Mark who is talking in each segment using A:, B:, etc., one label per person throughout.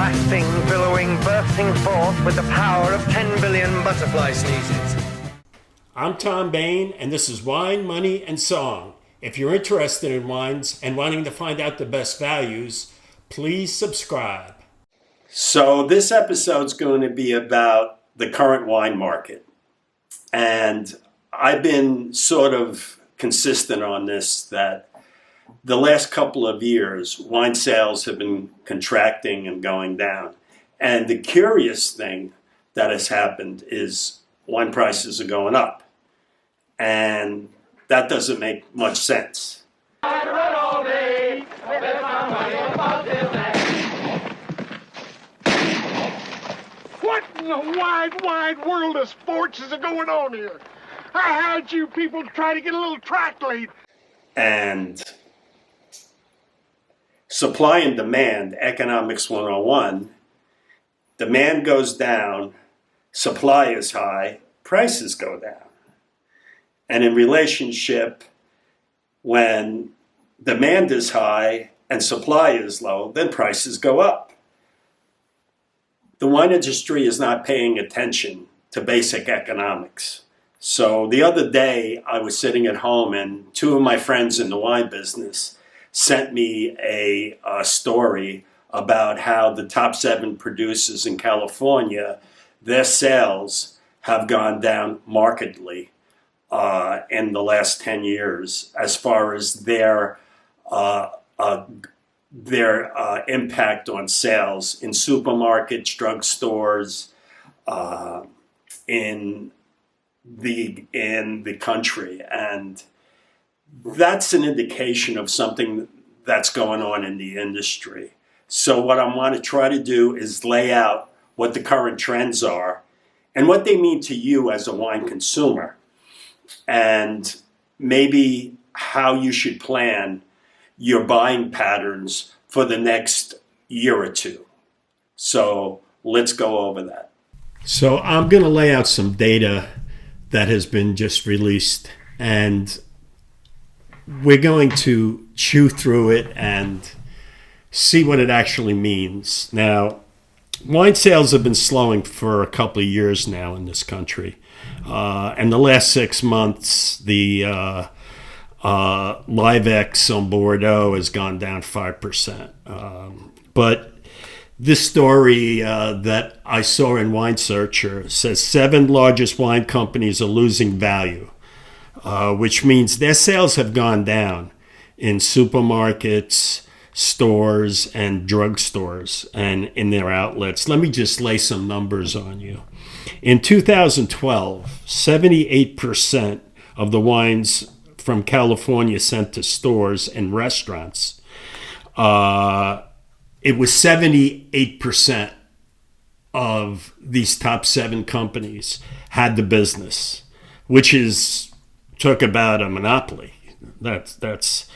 A: blasting, billowing, bursting forth with the power of 10 billion butterfly sneezes.
B: I'm Tom Bain, and this is Wine, Money, and Song. If you're interested in wines and wanting to find out the best values, please subscribe. So this episode's going to be about the current wine market. And I've been sort of consistent on this, that the last couple of years, wine sales have been contracting and going down. And the curious thing that has happened is wine prices are going up. And that doesn't make much sense.
C: What in the wide world of sports is going on here? I had you people try to get a little track lead.
B: And supply and demand, economics 101, demand goes down, supply is high, prices go down. And in relationship, when demand is high and supply is low, then prices go up. The wine industry is not paying attention to basic economics. So the other day, I was sitting at home and two of my friends in the wine business sent me a story about how the top 7 producers in California, their sales have gone down markedly in the last 10 years as far as their impact on sales in supermarkets, drugstores, in the country. And that's an indication of something that's going on in the industry. So what I want to try to do is lay out what the current trends are and what they mean to you as a wine consumer, and maybe how you should plan your buying patterns for the next year or two. So let's go over that. So I'm going to lay out some data that has been just released, and we're going to chew through it and see what it actually means. Now, wine sales have been slowing for a couple of years now in this country. And the last 6 months, the Live-X on Bordeaux has gone down 5%. But this story that I saw in Wine Searcher says 7 largest wine companies are losing value, which means their sales have gone down in supermarkets, stores, and drugstores, and in their outlets. Let me just lay some numbers on you. In 2012, 78% of the wines from California sent to stores and restaurants, it was 78% of these top 7 companies had the business, which is talk about a monopoly. That's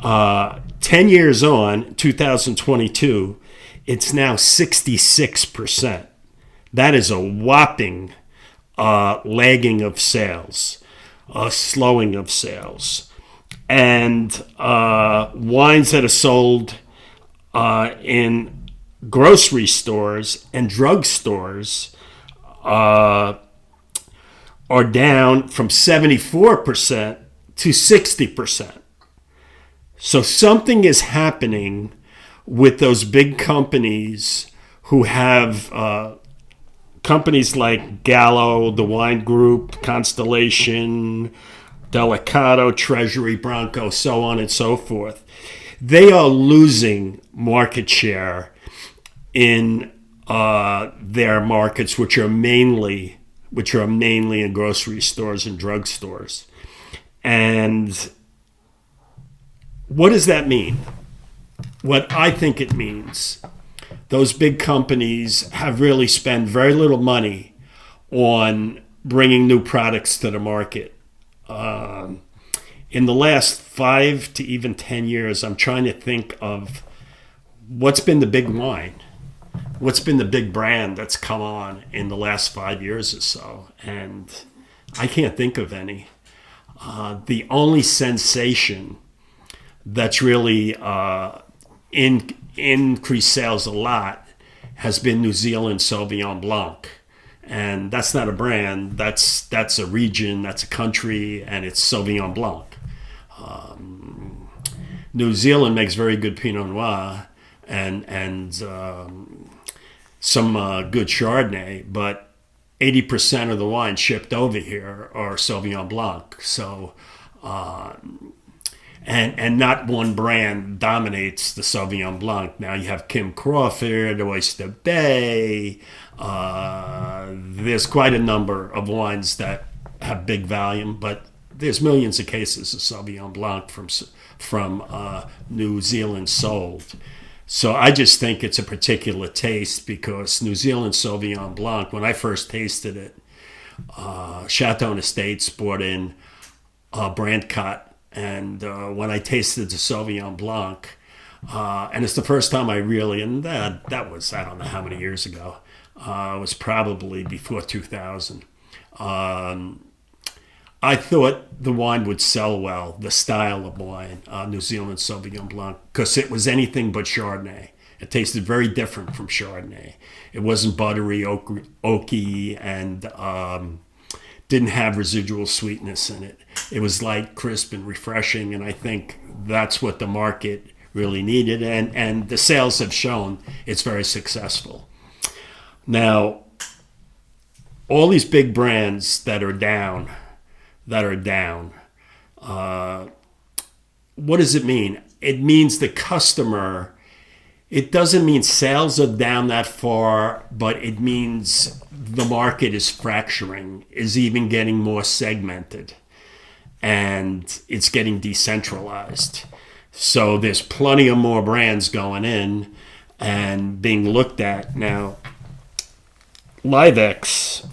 B: 10 years on, 2022, it's now 66%. That is a whopping lagging of sales, slowing of sales. And wines that are sold in grocery stores and drugstores are down from 74% to 60%. So something is happening with those big companies who have companies like Gallo, the Wine Group, Constellation, Delicato, Treasury, Bronco, so on and so forth. They are losing market share in their markets, which are mainly in grocery stores and drugstores. And what does that mean? What I think it means, those big companies have really spent very little money on bringing new products to the market. In the last 5 to even 10 years, I'm trying to think of what's been the big wine, what's been the big brand that's come on in the last 5 years or so, and I can't think of any. The only sensation that's really increased sales a lot has been New Zealand Sauvignon Blanc. And that's not a brand, that's a region, that's a country, and it's Sauvignon Blanc. New Zealand makes very good Pinot Noir and some good Chardonnay, but 80% of the wine shipped over here are Sauvignon Blanc. So, and not one brand dominates the Sauvignon Blanc. Now you have Kim Crawford, Oyster Bay. There's quite a number of wines that have big volume, but there's millions of cases of Sauvignon Blanc from New Zealand sold. So I just think it's a particular taste because New Zealand Sauvignon Blanc, when I first tasted it, Chateau Estates brought in brand cut, and when I tasted the Sauvignon Blanc, and it's the first time I really, and that was, I don't know how many years ago, it was probably before 2000. I thought the wine would sell well, the style of wine, New Zealand Sauvignon Blanc, because it was anything but Chardonnay. It tasted very different from Chardonnay. It wasn't buttery, oaky, and didn't have residual sweetness in it. It was light, crisp, and refreshing, and I think that's what the market really needed, and the sales have shown it's very successful. Now, all these big brands that are down, what does it mean? It means the customer, it doesn't mean sales are down that far, but it means the market is fracturing, is even getting more segmented, and it's getting decentralized. So there's plenty of more brands going in and being looked at. Now, Livex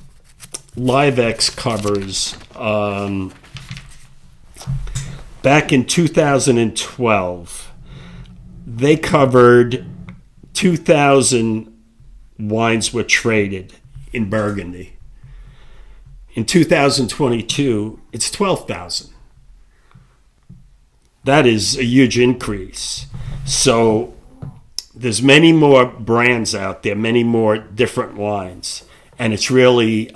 B: covers, back in 2012, they covered 2,000 wines were traded in Burgundy. In 2022, it's 12,000. That is a huge increase. So there's many more brands out there, many more different wines, and it's really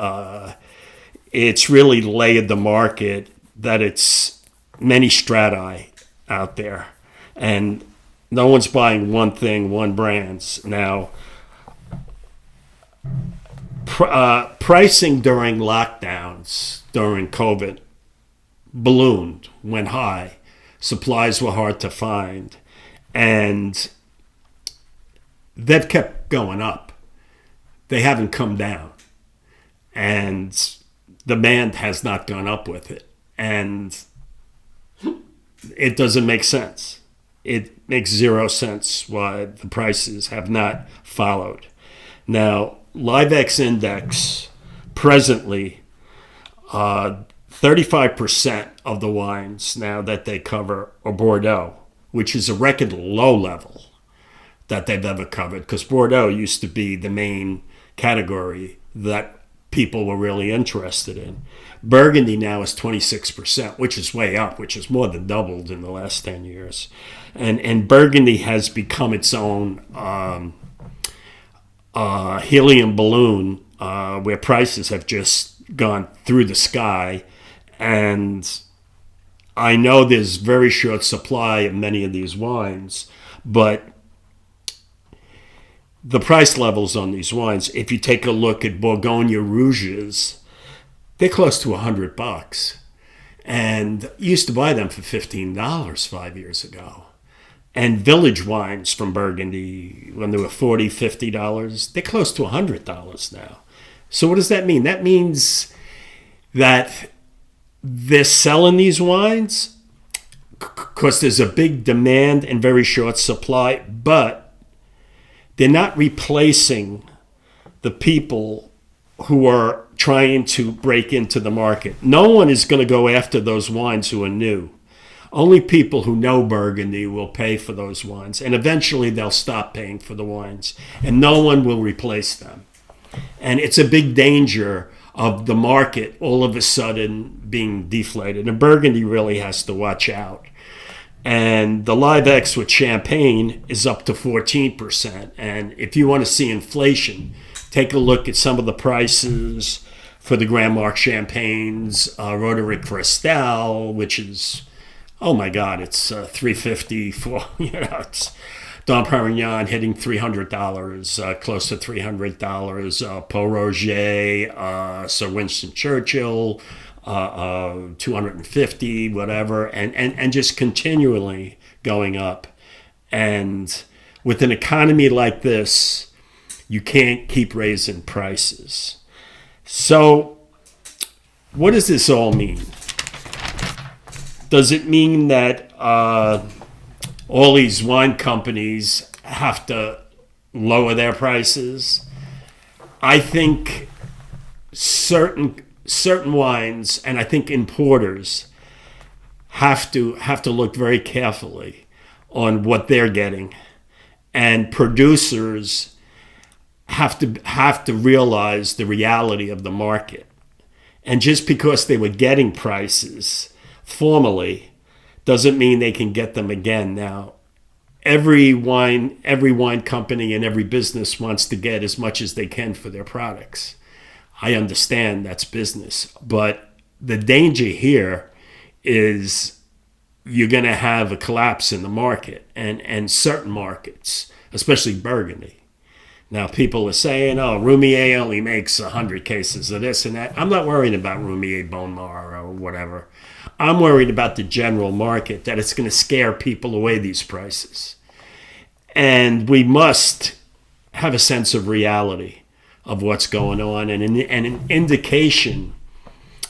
B: layered the market that it's many strati out there, and no one's buying one thing, one brands. Now, pricing during lockdowns, during COVID, ballooned, went high. Supplies were hard to find, and they've kept going up. They haven't come down, and demand has not gone up with it, and it doesn't make sense. It makes zero sense why the prices have not followed. Now, Livex Index presently, 35% of the wines now that they cover are Bordeaux, which is a record low level that they've ever covered, because Bordeaux used to be the main category that people were really interested in. Burgundy now is 26%, which is way up, which is more than doubled in the last 10 years. And Burgundy has become its own helium balloon, where prices have just gone through the sky. And I know there's very short supply of many of these wines, but the price levels on these wines, if you take a look at Bourgogne Rouges, they're close to $100. And you used to buy them for $15 5 years ago. And village wines from Burgundy, when they were $40, $50, they're close to $100 now. So what does that mean? That means that they're selling these wines because there's a big demand and very short supply, but they're not replacing the people who are trying to break into the market. No one is going to go after those wines who are new. Only people who know Burgundy will pay for those wines, and eventually they'll stop paying for the wines, and no one will replace them. And it's a big danger of the market all of a sudden being deflated, and Burgundy really has to watch out. And the Live X with champagne is up to 14%. And if you want to see inflation, take a look at some of the prices for the Grand Mark champagnes, Roderick Cristal, which is, oh my God, it's $350 for, it's Dom Perignon hitting $300, close to $300. Pau Roger, Sir Winston Churchill, 250, whatever, and just continually going up. And with an economy like this, you can't keep raising prices. So what does this all mean? Does it mean that all these wine companies have to lower their prices? I think certain wines, and I think importers have to look very carefully on what they're getting, and producers have to realize the reality of the market. And just because they were getting prices formerly doesn't mean they can get them again. Now, every wine company and every business wants to get as much as they can for their products. I understand that's business, but the danger here is you're going to have a collapse in the market, and certain markets, especially Burgundy. Now, people are saying, oh, Roumier only makes 100 cases of this and that. I'm not worried about Roumier Bonmar or whatever. I'm worried about the general market, that it's going to scare people away, these prices. And we must have a sense of reality of what's going on. And an indication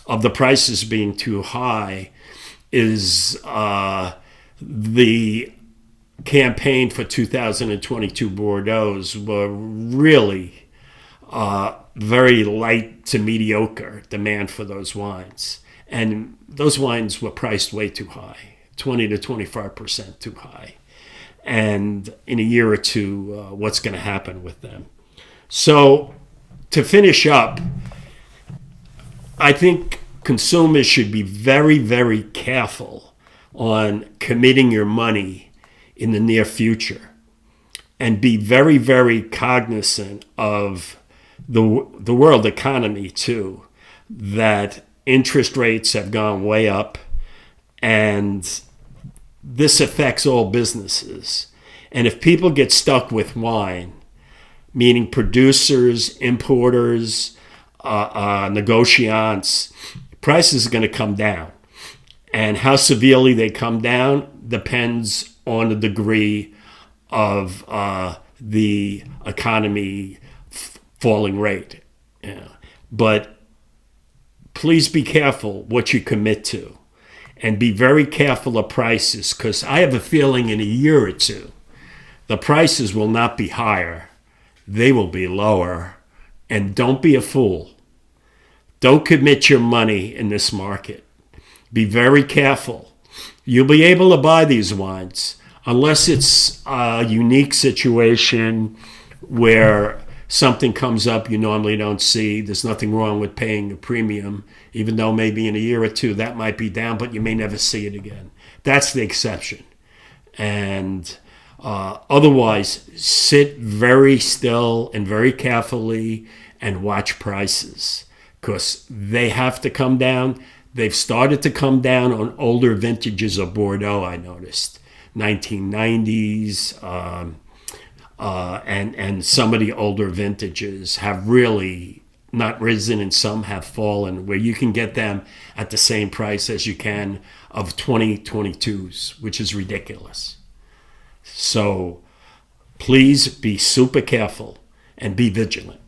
B: of the prices being too high is the campaign for 2022 Bordeaux's were really very light to mediocre demand for those wines. And those wines were priced way too high, 20 to 25% too high. And in a year or two, what's going to happen with them? So to finish up, I think consumers should be very, very careful on committing your money in the near future, and be very, very cognizant of the world economy too, that interest rates have gone way up, and this affects all businesses. And if people get stuck with wine, meaning producers, importers, negotiants, prices are going to come down. And how severely they come down depends on the degree of the economy falling rate. Yeah. But please be careful what you commit to, and be very careful of prices, because I have a feeling in a year or two, the prices will not be higher. They will be lower. And don't be a fool. Don't commit your money in this market. Be very careful. You'll be able to buy these wines unless it's a unique situation where something comes up you normally don't see. There's nothing wrong with paying a premium, even though maybe in a year or two that might be down, but you may never see it again. That's the exception. And otherwise, sit very still and very carefully and watch prices, because they have to come down. They've started to come down on older vintages of Bordeaux, I noticed. 1990s, and some of the older vintages have really not risen, and some have fallen, where you can get them at the same price as you can of 2022s, which is ridiculous. So please be super careful and be vigilant.